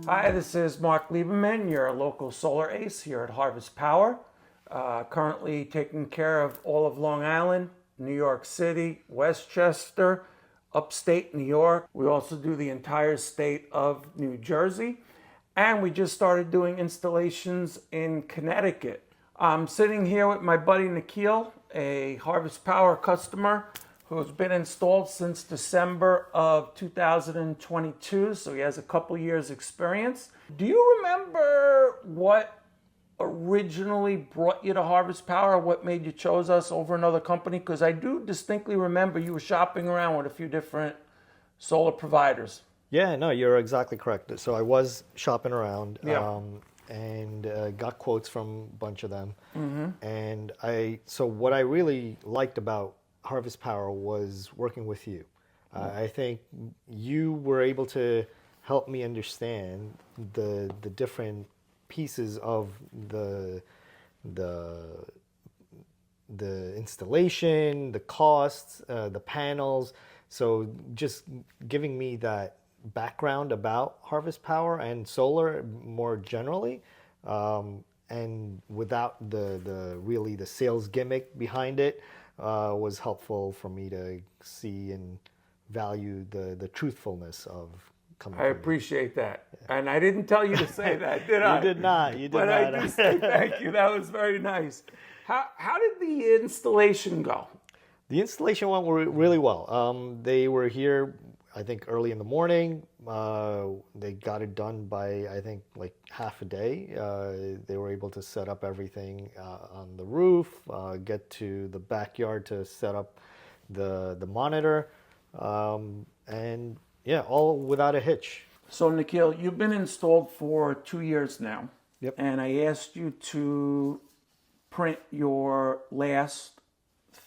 Hi, this is Mark Lieberman, your local solar ace here at Harvest Power. Currently taking care of all of Long Island, New York City, Westchester, upstate New York. We also do the entire state of New Jersey. And we just started doing installations in Connecticut. I'm sitting here with my buddy Nikhil, a Harvest Power customer who's been installed since December of 2022, so he has a couple years experience. Do you remember what originally brought you to Harvest Power? What made you choose us over another company? Because I do distinctly remember you were shopping around with a few different solar providers. Yeah, no, you're exactly correct. So I was shopping around Yeah. and got quotes from a bunch of them. And so what I really liked about Harvest Power was working with you. I think you were able to help me understand the different pieces of the installation, the costs, the panels. So just giving me that background about Harvest Power and solar more generally, and without the sales gimmick behind it, was helpful for me to see and value the truthfulness of coming. I appreciate that. And I didn't tell you to say that, did I? You did not. You did but not. I do say thank you. That was very nice. How did the installation go? The installation went really well. They were here, I think, early in the morning. They got it done by, I think, like half a day. They were able to set up everything on the roof, get to the backyard to set up the monitor, and yeah, all without a hitch. So, Nikhil, you've been installed for 2 years now. Yep. And I asked you to print your last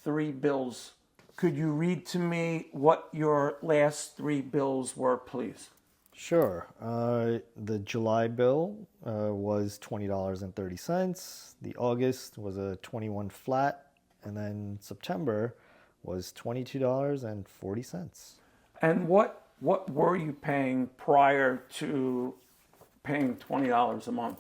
3 bills. Could you read to me what your last 3 bills were, please? Sure. The July bill was $20.30. The August was a 21 flat, and then September was $22.40. And what were you paying prior to paying $20 a month?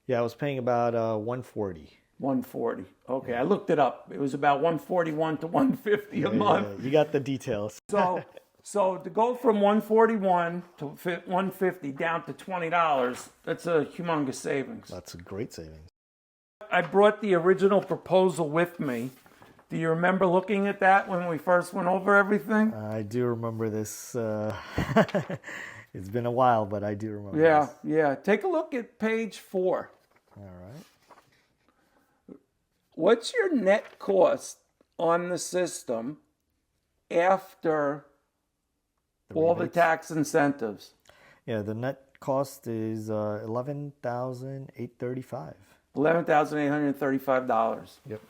Yeah, I was paying about $140. 140. Okay, I looked it up. It was about 141 to 150 a month. Yeah, you got the details. So to go from 141 to 150 down to $20, that's a humongous savings. That's a great savings. I brought the original proposal with me. Do you remember looking at that when we first went over everything? I do remember this. It's been a while, but I do remember Yeah, this. yeah. Take a look at page 4. All right. What's your net cost on the system after all the tax incentives? Yeah, the net cost is $11,835. $11,835. Yep.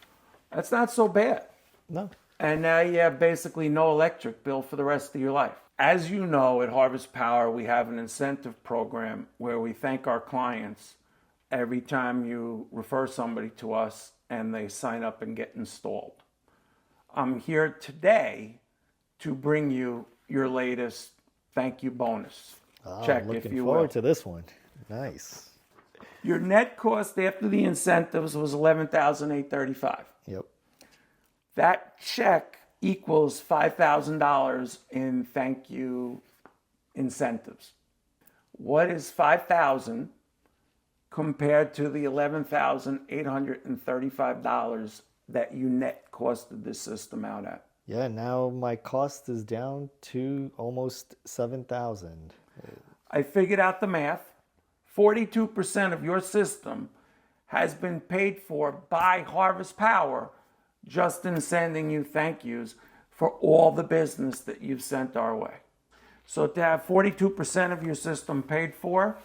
That's not so bad. No. And now you have basically no electric bill for the rest of your life. As you know, at Harvest Power, we have an incentive program where we thank our clients every time you refer somebody to us and they sign up and get installed. I'm here today to bring you your latest thank you bonus check, if you will. Looking forward to this one. Nice. Your net cost after the incentives was $11,835. Yep. That check equals $5,000 in thank you incentives. What is $5,000 compared to the $11,835 that you net costed this system out at? Yeah, now my cost is down to almost $7,000. I figured out the math. 42% of your system has been paid for by Harvest Power just in sending you thank yous for all the business that you've sent our way. So to have 42% of your system paid for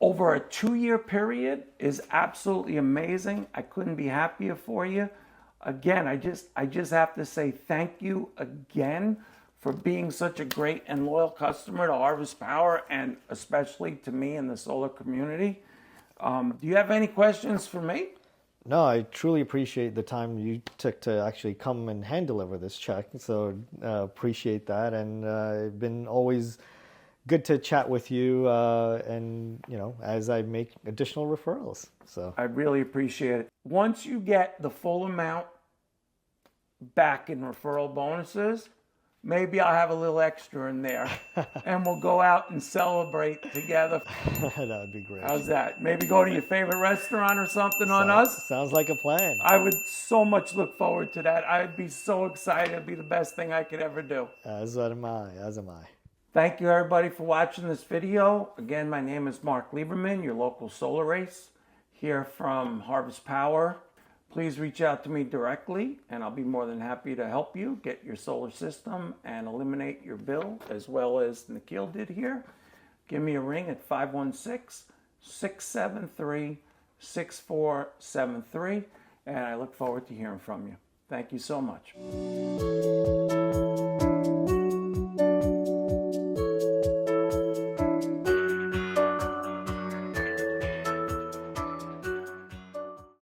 over a 2-year period is absolutely amazing. I couldn't be happier for you. Again, I just have to say thank you again for being such a great and loyal customer to Harvest Power, and especially to me and the solar community. Do you have any questions for me? No, I truly appreciate the time you took to actually come and hand deliver this check. So appreciate that, and I've been always good to chat with you, and as I make additional referrals. So I really appreciate it. Once you get the full amount back in referral bonuses, maybe I'll have a little extra in there and we'll go out and celebrate together. that would be great. How's that? Maybe go to your favorite restaurant or something on us? Sounds like a plan. I would so much look forward to that. I'd be so excited. It'd be the best thing I could ever do. As am I. Thank you everybody for watching this video. Again, my name is Mark Lieberman, your local solar ace here from Harvest Power. Please reach out to me directly and I'll be more than happy to help you get your solar system and eliminate your bill, as well as Nikhil did here. Give me a ring at 516-673-6473, and I look forward to hearing from you. Thank you so much.